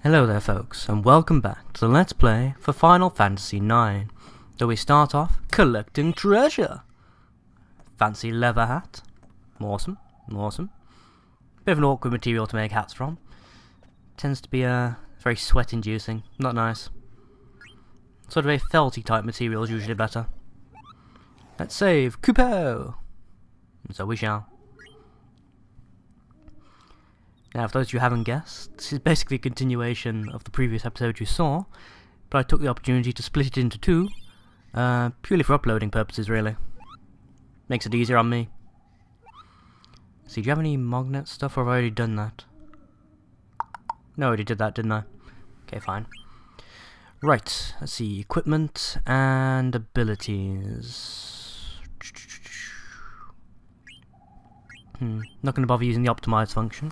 Hello there folks, and welcome back to the Let's Play for Final Fantasy IX, though we start off collecting treasure. Fancy leather hat. Awesome, awesome. Bit of an awkward material to make hats from. Tends to be very sweat inducing, not nice. Sort of a felty type material is usually better. Let's save Kupo! So we shall. Now, for those of you who haven't guessed, this is basically a continuation of the previous episode you saw, but I took the opportunity to split it into two, purely for uploading purposes, really. Makes it easier on me. See, do you have any magnet stuff, or have I already done that? No, I already did that, didn't I? Okay, fine. Right, let's see, equipment and abilities. Not going to bother using the optimize function.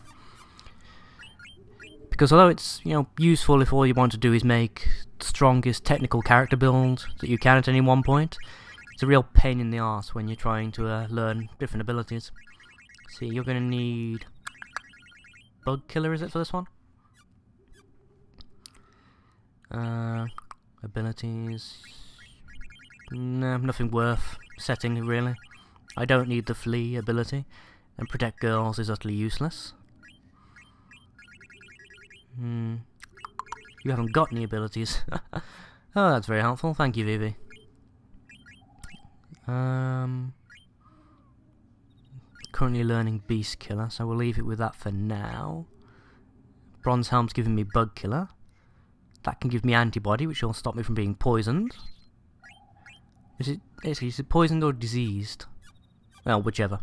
Because although it's, useful if all you want to do is make the strongest technical character build that you can at any one point, it's a real pain in the arse when you're trying to learn different abilities. See, you're going to need Bug Killer, is it, for this one? Abilities... No, nothing worth setting, really. I don't need the Flee ability, and Protect Girls is utterly useless. You haven't got any abilities. Oh, that's very helpful. Thank you, Vivi. Currently learning Beast Killer, so we'll leave it with that for now. Bronze Helm's giving me Bug Killer. That can give me antibody, which will stop me from being poisoned. Is it poisoned or diseased? Well, whichever.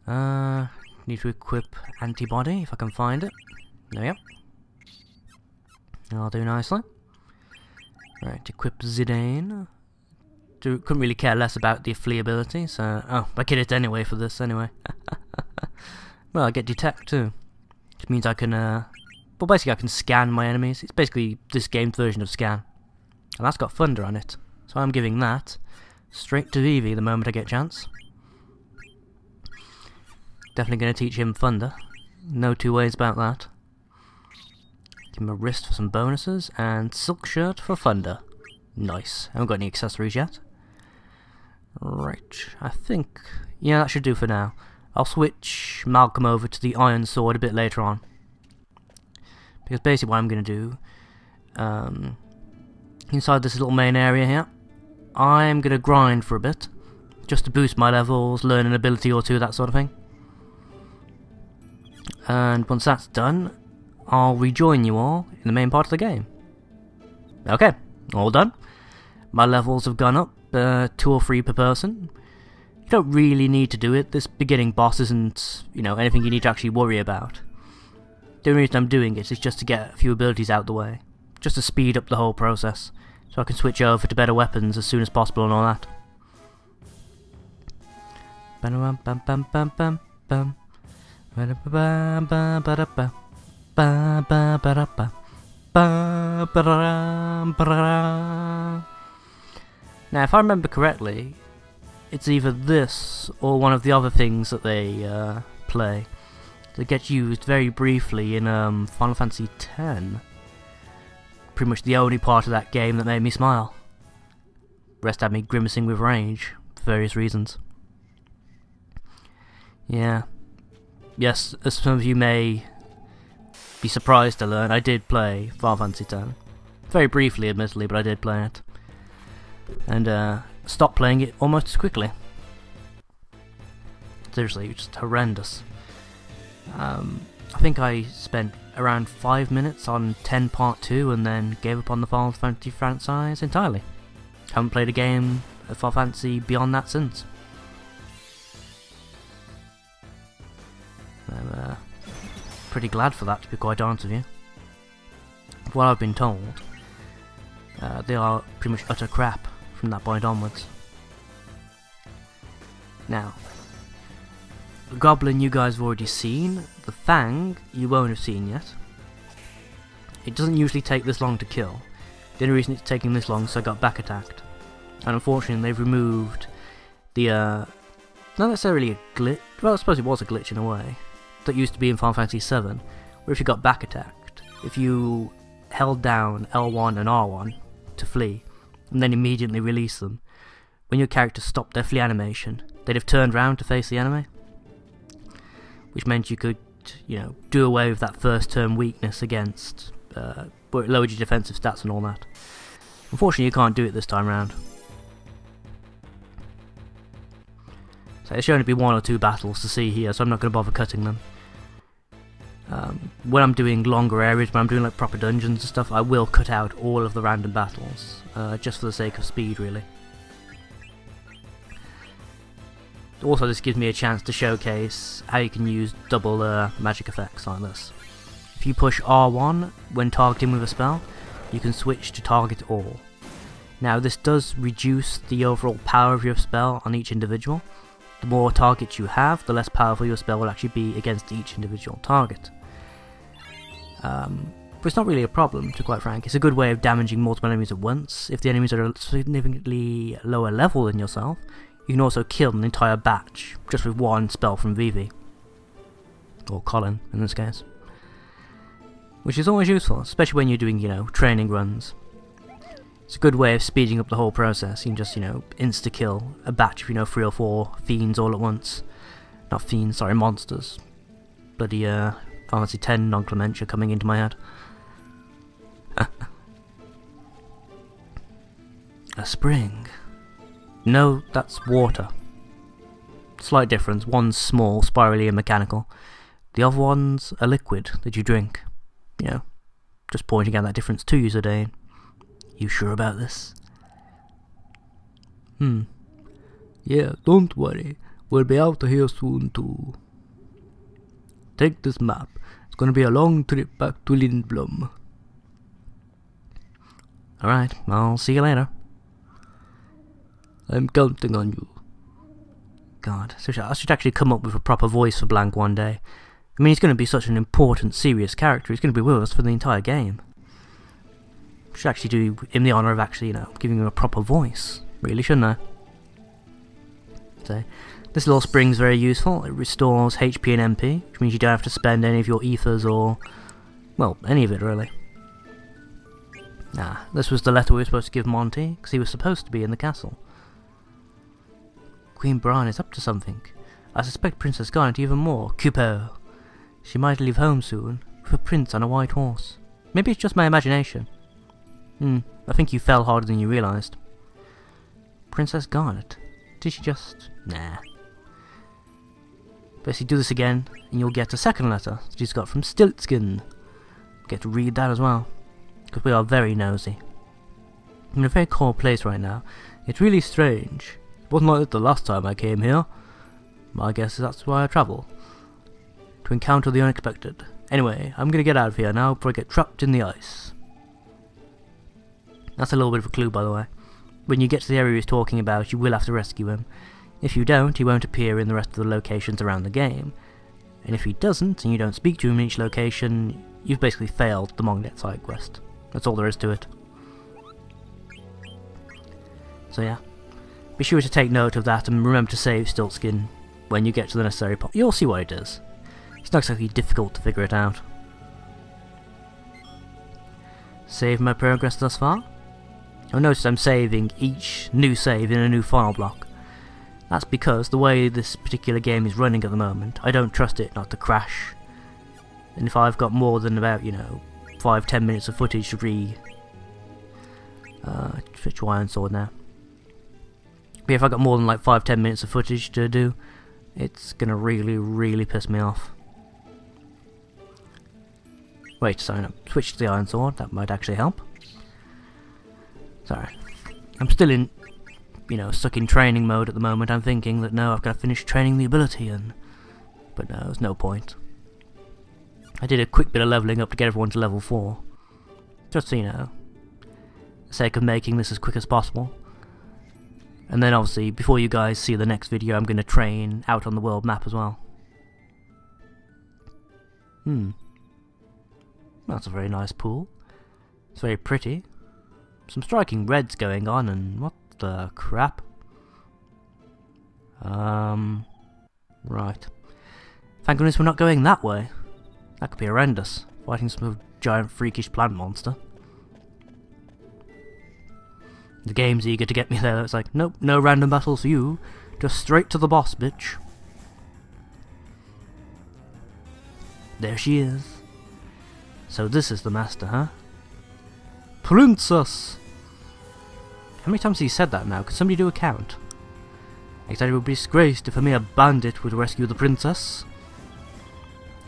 Need to equip antibody if I can find it. There we go. I'll do nicely. Right, equip Zidane. Couldn't really care less about the Flee ability, so... Oh, I get it anyway for this, anyway. Well, I get Detect too. Which means I can, well, basically I can scan my enemies. It's basically this game's version of Scan. And that's got Thunder on it. So I'm giving that straight to Vivi the moment I get a chance. Definitely going to teach him Thunder. No two ways about that. Give him a wrist for some bonuses, and Silk Shirt for Thunder. Nice. Haven't got any accessories yet. Right, I think... Yeah, that should do for now. I'll switch Malcolm over to the Iron Sword a bit later on. Because basically what I'm going to do... inside this little main area here, I'm going to grind for a bit. Just to boost my levels, learn an ability or two, that sort of thing. And once that's done, I'll rejoin you all in the main part of the game. Okay, all done. My levels have gone up, 2 or 3 per person. You don't really need to do it. This beginning boss isn't, anything you need to actually worry about. The only reason I'm doing it is just to get a few abilities out the way. Just to speed up the whole process. So I can switch over to better weapons as soon as possible and all that. Now, if I remember correctly, it's either this or one of the other things that they play that gets used very briefly in Final Fantasy X. Pretty much the only part of that game that made me smile. The rest had me grimacing with rage for various reasons. Yeah. Yes, as some of you may be surprised to learn, I did play Final Fantasy X. Very briefly, admittedly, but I did play it. And stopped playing it almost as quickly. Seriously, it's just horrendous. I think I spent around 5 minutes on 10 Part 2 and then gave up on the Final Fantasy franchise entirely. Haven't played a game of Final Fantasy beyond that since. I'm pretty glad for that, to be quite honest with you. From what I've been told, they are pretty much utter crap from that point onwards. Now, the Goblin you guys have already seen, the Fang you won't have seen yet. It doesn't usually take this long to kill. The only reason it's taking this long is I got back attacked. And unfortunately they've removed the, not necessarily a glitch, well I suppose it was a glitch in a way, that used to be in Final Fantasy VII, where if you got back attacked, if you held down L1 and R1 to flee, and then immediately release them, when your character stopped their flee animation, they'd have turned round to face the enemy, which meant you could, you know, do away with that first turn weakness against, but it lowered your defensive stats and all that. Unfortunately, you can't do it this time round. So there should only be 1 or 2 battles to see here, so I'm not going to bother cutting them. When I'm doing longer areas, when I'm doing like proper dungeons and stuff, I will cut out all of the random battles, just for the sake of speed, really. Also, this gives me a chance to showcase how you can use double magic effects like this. If you push R1 when targeting with a spell, you can switch to target all. Now, this does reduce the overall power of your spell on each individual. The more targets you have, the less powerful your spell will actually be against each individual target. But it's not really a problem, to be quite frank. It's a good way of damaging multiple enemies at once. If the enemies are significantly lower level than yourself, you can also kill an entire batch just with 1 spell from Vivi. Or Colin, in this case. Which is always useful, especially when you're doing, you know, training runs. It's a good way of speeding up the whole process. You can just, you know, insta-kill a batch of, you know, 3 or 4 fiends all at once. Not fiends, sorry, monsters. Bloody, Final Fantasy X non-Clementia coming into my head. A spring. No, that's water. Slight difference. One's small, spirally and mechanical. The other one's a liquid that you drink. You know, just pointing out that difference to you, Zidane. You sure about this? Yeah, don't worry. We'll be out of here soon too. Take this map. It's gonna be a long trip back to Lindblom. Alright, I'll see you later. I'm counting on you. God, I should actually come up with a proper voice for Blank one day. I mean, he's going to be such an important, serious character. He's going to be with us for the entire game. Should actually do him the honour of actually, you know, giving him a proper voice. Really, shouldn't I? So, this little spring's very useful. It restores HP and MP, which means you don't have to spend any of your ethers or, well, any of it really. This was the letter we were supposed to give Monty, because he was supposed to be in the castle. Queen Bran is up to something. I suspect Princess Garnet even more. Cupo. She might leave home soon, with a prince on a white horse. Maybe it's just my imagination. I think you fell harder than you realised. Princess Garnet? Did she just... Nah. Basically do this again, and you'll get a second letter that she's got from Stiltskin. Get to read that as well, because we are very nosy. I'm in a very cold place right now. It's really strange. It wasn't like that the last time I came here. My guess is that's why I travel. To encounter the unexpected. Anyway, I'm gonna get out of here now before I get trapped in the ice. That's a little bit of a clue, by the way. When you get to the area he's talking about, you will have to rescue him. If you don't, he won't appear in the rest of the locations around the game. And if he doesn't, and you don't speak to him in each location, you've basically failed the Mongnet side quest. That's all there is to it. So yeah, be sure to take note of that and remember to save Stiltskin when you get to the necessary part. You'll see what it is. It's not exactly difficult to figure it out. Save my progress thus far. You'll notice I'm saving each new save in a new file block. That's because the way this particular game is running at the moment, I don't trust it not to crash. And if I've got more than about, you know, 5-10 minutes of footage to switch to Iron Sword now. But if I've got more than like 5-10 minutes of footage to do, it's gonna really piss me off. Wait, sorry, no, switch to the Iron Sword, that might actually help. Sorry. I'm still in, you know, stuck in training mode at the moment. I'm thinking that no, I've got to finish training the ability, but no, there's no point. I did a quick bit of leveling up to get everyone to level 4. Just so you know. For the sake of making this as quick as possible. And then obviously, before you guys see the next video, I'm going to train out on the world map as well. That's a very nice pool. It's very pretty. Some striking reds going on, and what the crap? Right. Thank goodness we're not going that way. That could be horrendous. Fighting some giant freakish plant monster. The game's eager to get me there. It's like, nope, no random battles for you. Just straight to the boss, bitch. There she is. So this is the master, huh? Princess! How many times have you said that now? Could somebody do a count? It would be disgraced if a mere bandit would rescue the princess.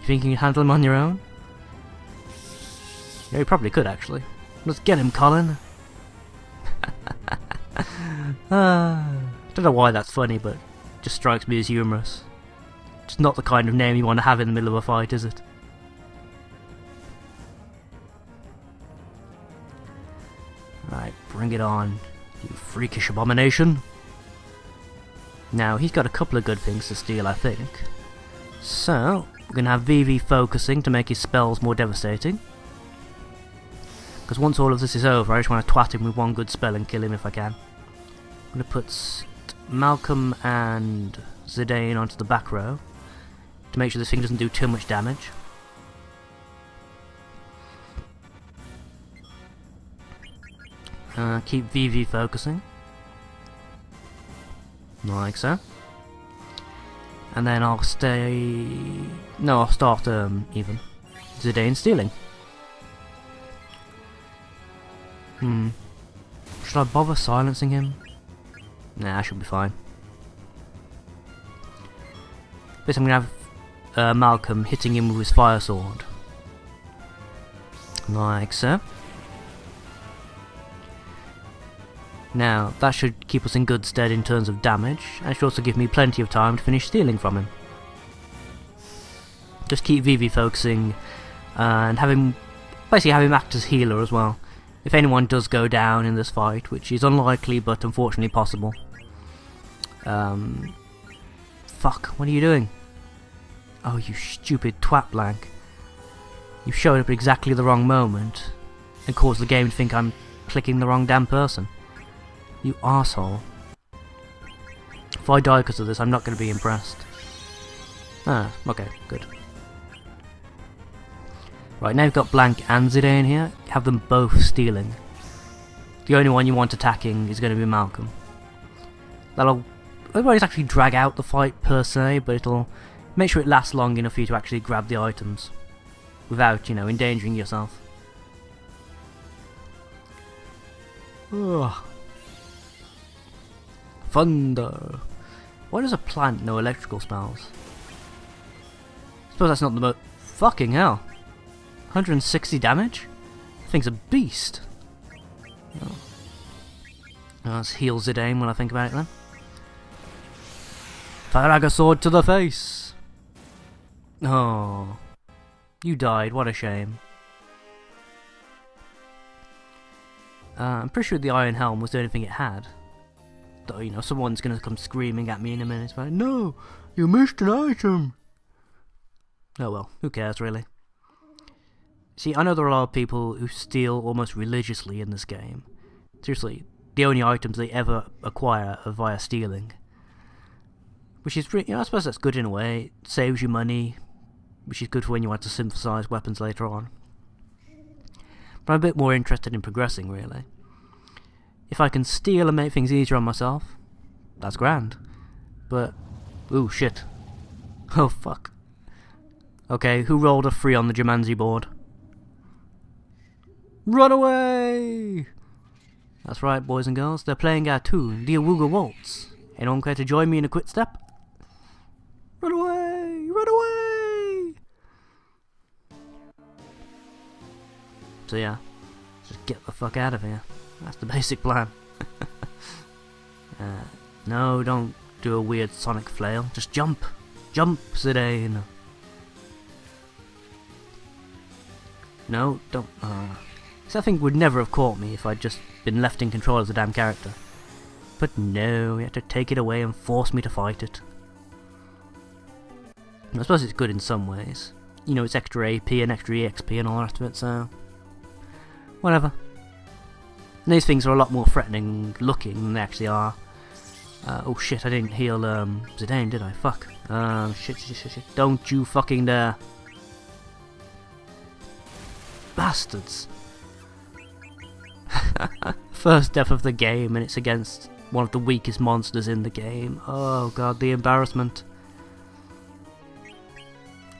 You think you can handle him on your own? Yeah, you probably could, actually. Let's get him, Colin! Don't know why that's funny, but it just strikes me as humorous. It's not the kind of name you want to have in the middle of a fight, is it? Right, bring it on, you freakish abomination. Now, he's got a couple of good things to steal, I think. So, we're going to have VV focusing to make his spells more devastating. Because once all of this is over, I just want to twat him with one good spell and kill him if I can. I'm going to put Malcolm and Zidane onto the back row to make sure this thing doesn't do too much damage. Keep VV focusing. Like so. And then I'll stay... No, I'll start even. Zidane stealing. Should I bother silencing him? Nah, I should be fine. This I'm gonna have Malcolm hitting him with his fire sword. Like so. Now, that should keep us in good stead in terms of damage, and it should also give me plenty of time to finish stealing from him. Just keep VV focusing, and basically have him act as healer as well. If anyone does go down in this fight, which is unlikely but unfortunately possible. Fuck, what are you doing? Oh, you stupid twat blank. You showed up at exactly the wrong moment, and caused the game to think I'm clicking the wrong damn person. You arsehole. If I die because of this, I'm not going to be impressed. Ah, okay, good. Right, now you've got Blank and Zidane here. Have them both stealing. The only one you want attacking is going to be Malcolm. It won't actually drag out the fight per se, but it'll make sure it lasts long enough for you to actually grab the items. Without, you know, endangering yourself. Ugh. Thunder. Why does a plant know electrical spells? I suppose that's not the most... Fucking hell. 160 damage? Thing's a beast. Oh. Let's heal Zidane when I think about it then. Faraga sword to the face. Oh. You died, what a shame. I'm pretty sure the Iron Helm was the only thing it had. Though, you know, someone's gonna come screaming at me in a minute. Like, no, you missed an item. Oh well, who cares really? See, I know there are a lot of people who steal almost religiously in this game. Seriously, the only items they ever acquire are via stealing. Which is, you know, I suppose that's good in a way. It saves you money, which is good for when you want to synthesize weapons later on. But I'm a bit more interested in progressing, really. If I can steal and make things easier on myself, that's grand. But, ooh, shit. Oh, fuck. Okay, who rolled a 3 on the Jumanji board? Run away! That's right, boys and girls, they're playing our tune, the Awooga Waltz. Anyone care to join me in a quick step? Run away! Run away! So yeah, just get the fuck out of here. That's the basic plan. No, don't do a weird sonic flail. Just jump. Jump, Zidane. No, don't. So that thing would never have caught me if I'd just been left in control as a damn character. But no, he had to take it away and force me to fight it. I suppose it's good in some ways. You know, it's extra AP and extra EXP and all the rest of it, so... whatever. And these things are a lot more threatening looking than they actually are. Oh shit, I didn't heal Zidane, did I? Fuck. Shit. Don't you fucking dare. bastards. First death of the game, and it's against one of the weakest monsters in the game. Oh god, the embarrassment.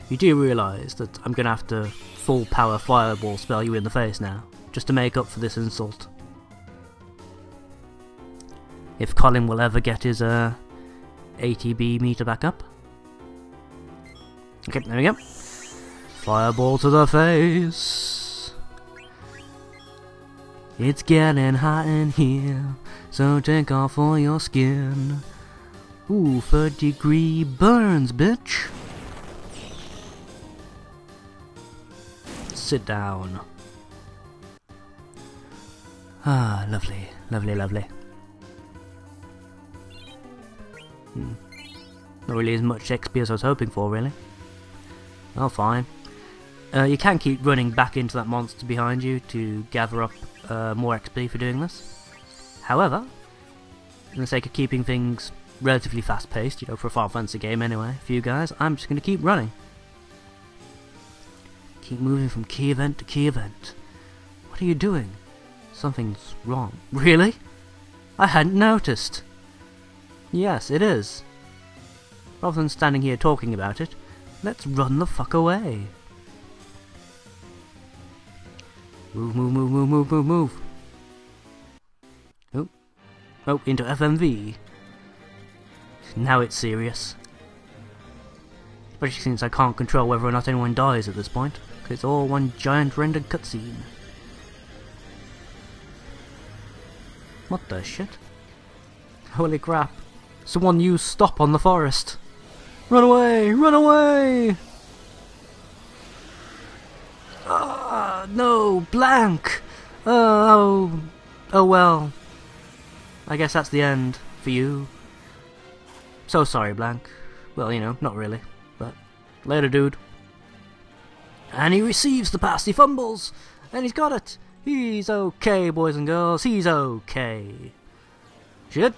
You do realise that I'm going to have to full power fireball spell you in the face now, just to make up for this insult. If Colin will ever get his ATB meter back up. Okay, there we go. Fireball to the face. It's getting hot in here, so take off all your skin. Ooh, 3rd-degree burns, bitch. Sit down. Ah, lovely, lovely, lovely. Not really as much XP as I was hoping for, really. Oh, fine. You can keep running back into that monster behind you to gather up more XP for doing this. However, for the sake of keeping things relatively fast-paced, you know, for a Final Fantasy game anyway, for you guys, I'm just going to keep running. Keep moving from key event to key event. What are you doing? Something's wrong. Really? I hadn't noticed. Yes, it is. Rather than standing here talking about it, let's run the fuck away. Move, move, move, move, move, move, move. Oh. Oh, into FMV. Now it's serious. Especially since I can't control whether or not anyone dies at this point, because it's all one giant rendered cutscene. What the shit? Holy crap. Someone used stop on the forest. Run away! Run away! Ah, no! Blank! Oh well. I guess that's the end for you. So sorry, Blank. Well, you know, not really. But later, dude. And he receives the pass. He fumbles! And he's got it! He's okay, boys and girls. He's okay. Shit!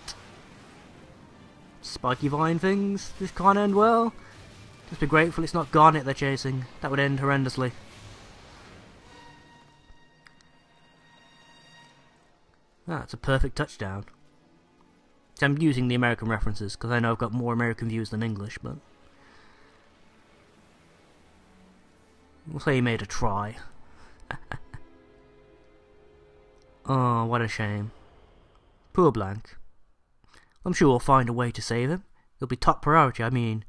Spiky vine things. This can't end well. Just be grateful it's not Garnet they're chasing. That would end horrendously. Ah, it's a perfect touchdown. So I'm using the American references because I know I've got more American views than English, but we'll say he made a try. Oh, what a shame. Poor Blank. I'm sure we'll find a way to save him. He'll be top priority. I mean,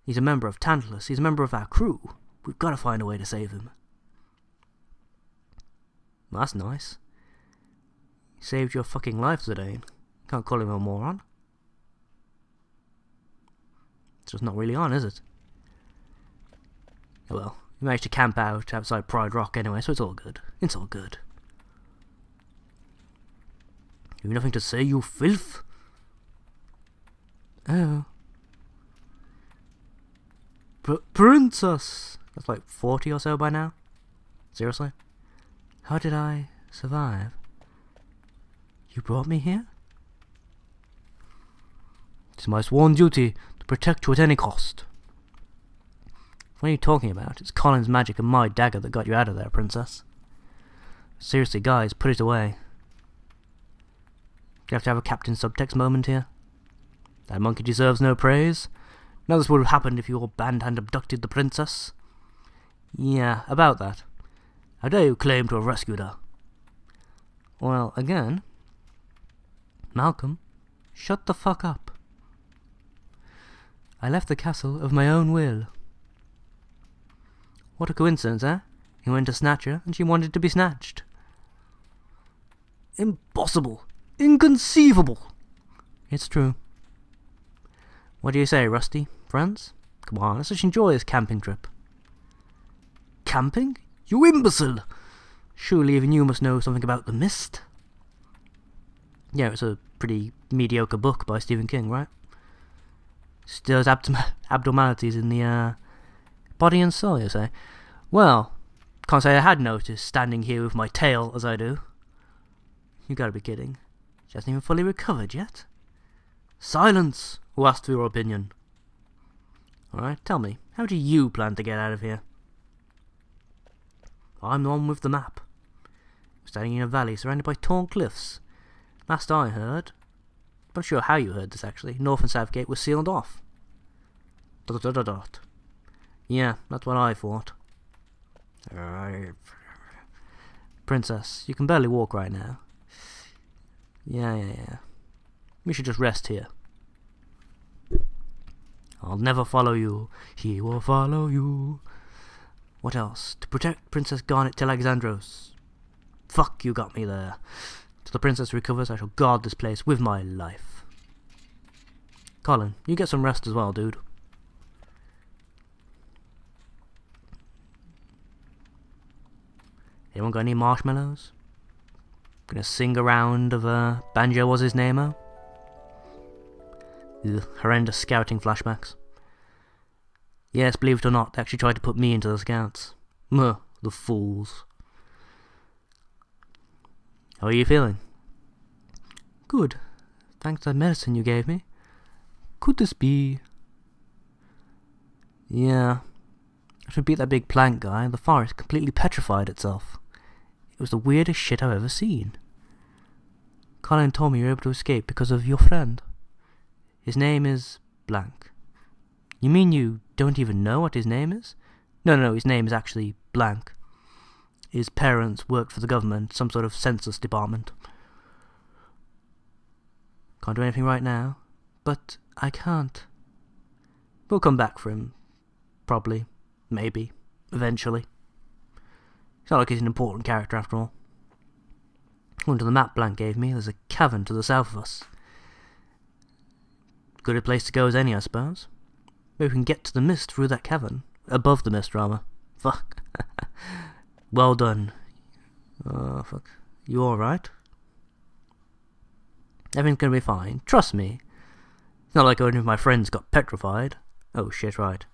he's a member of Tantalus. He's a member of our crew. We've got to find a way to save him. Well, that's nice. He saved your fucking life, Zidane. Can't call him a moron. It's just not really on, is it? Oh well, he managed to camp out outside Pride Rock anyway, so it's all good. It's all good. You've nothing to say, you filth? Oh. Princess! That's like 40 or so by now. Seriously? How did I survive? You brought me here? It's my sworn duty to protect you at any cost. What are you talking about? It's Colin's magic and my dagger that got you out of there, Princess. Seriously, guys, put it away. Do you have to have a Captain Subtext moment here? That monkey deserves no praise. Now this would have happened if your band had abducted the princess. Yeah, about that. How dare you claim to have rescued her? Well, again... Malcolm, shut the fuck up. I left the castle of my own will. What a coincidence, eh? He went to snatch her, and she wanted to be snatched. Impossible! Inconceivable! It's true. What do you say, Rusty? Friends? Come on, let's just enjoy this camping trip. Camping? You imbecile! Surely even you must know something about the mist? Yeah, it's a pretty mediocre book by Stephen King, right? Still has abnormalities in the body and soul, you say? Well, can't say I had noticed standing here with my tail as I do. You gotta be kidding. She hasn't even fully recovered yet. Silence! Who asked for your opinion? Alright, tell me, how do you plan to get out of here? I'm the one with the map. We're standing in a valley surrounded by tall cliffs. Last I heard, I'm not sure how you heard this actually, North and South Gate was sealed off. ... Yeah, that's what I thought. Princess, you can barely walk right now. Yeah. We should just rest here. I'll never follow you. He will follow you. What else? To protect Princess Garnet till Alexandros. Fuck, you got me there. Till the princess recovers, I shall guard this place with my life. Colin, you get some rest as well, dude. Anyone got any marshmallows? Gonna sing a round of Banjo was his name-o? Horrendous scouting flashbacks. Yes, believe it or not, they actually tried to put me into the scouts. The fools. How are you feeling? Good. Thanks to that medicine you gave me. Could this be... Yeah. After we beat that big plank guy, the forest completely petrified itself. It was the weirdest shit I've ever seen. Colin told me you were able to escape because of your friend. His name is... blank. You mean you don't even know what his name is? No, his name is actually blank. His parents worked for the government, some sort of census department. Can't do anything right now, but I can't. We'll come back for him. Probably. Maybe. Eventually. It's not like he's an important character after all. According to the map Blank gave me, there's a cavern to the south of us. Good a place to go as any, I suppose. Maybe we can get to the mist through that cavern. Above the mist, rather. Fuck. Well done. Oh, fuck. You alright? Everything's gonna be fine. Trust me. It's not like any of my friends got petrified. Oh shit, right.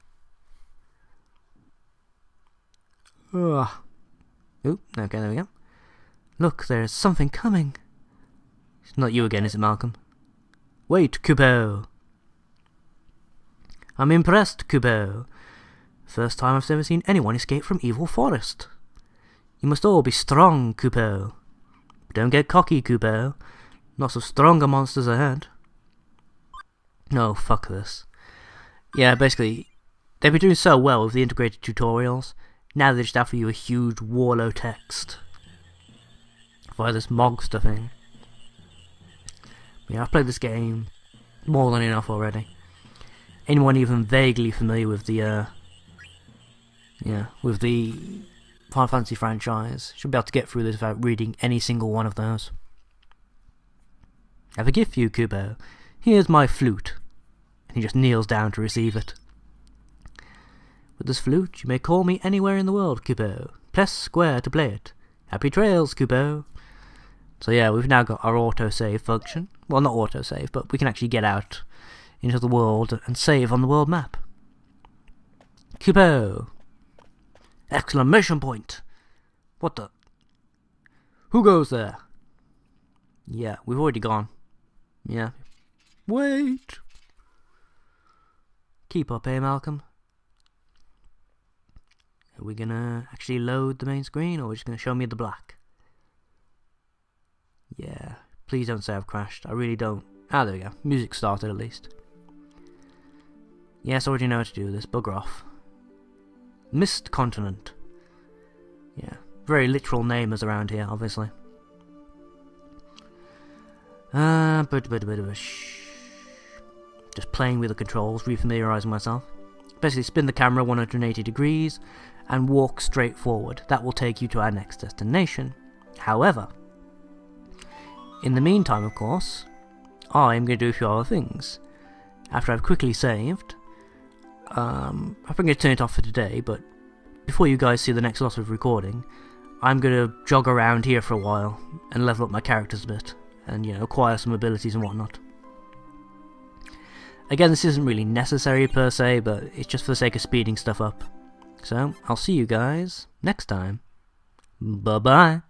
Ugh. Oop, okay, there we go. Look, there's something coming. It's not you again, is it, Malcolm? Wait, Kubo! I'm impressed, Kubo. First time I've ever seen anyone escape from Evil Forest. You must all be strong, Kubo. But don't get cocky, Kubo. Lots of stronger monsters ahead. No, fuck this. Yeah, basically, they've been doing so well with the integrated tutorials. Now they just offer you a huge Warlow text via this MOG stuffing. Yeah, I've played this game more than enough already. Anyone even vaguely familiar with the Final Fantasy franchise should be able to get through this without reading any single one of those. I have a gift for you, Kubo. Here's my flute. And he just kneels down to receive it. With this flute, you may call me anywhere in the world, Kubo. Press square to play it. Happy trails, Kubo. So yeah, we've now got our autosave function. Well, not autosave, but we can actually get out into the world and save on the world map. Kubo! Exclamation point! What the? Who goes there? Yeah, we've already gone. Yeah. Wait! Keep up, eh, Malcolm? Are we gonna actually load the main screen, or are we just gonna show me the black? Yeah. Please don't say I've crashed. I really don't. Ah, there we go. Music started at least. Yes, I already know how to do this. Bugger off. Mist Continent. Yeah. Very literal namers around here, obviously. Just playing with the controls, refamiliarising myself. Basically spin the camera 180 degrees and walk straight forward. That will take you to our next destination. However, in the meantime, of course, I'm going to do a few other things. After I've quickly saved, I'm going to turn it off for today, but before you guys see the next lot of recording, I'm going to jog around here for a while and level up my characters a bit, and, you know, acquire some abilities and whatnot. Again, this isn't really necessary per se, but it's just for the sake of speeding stuff up. So, I'll see you guys next time. Bye-bye.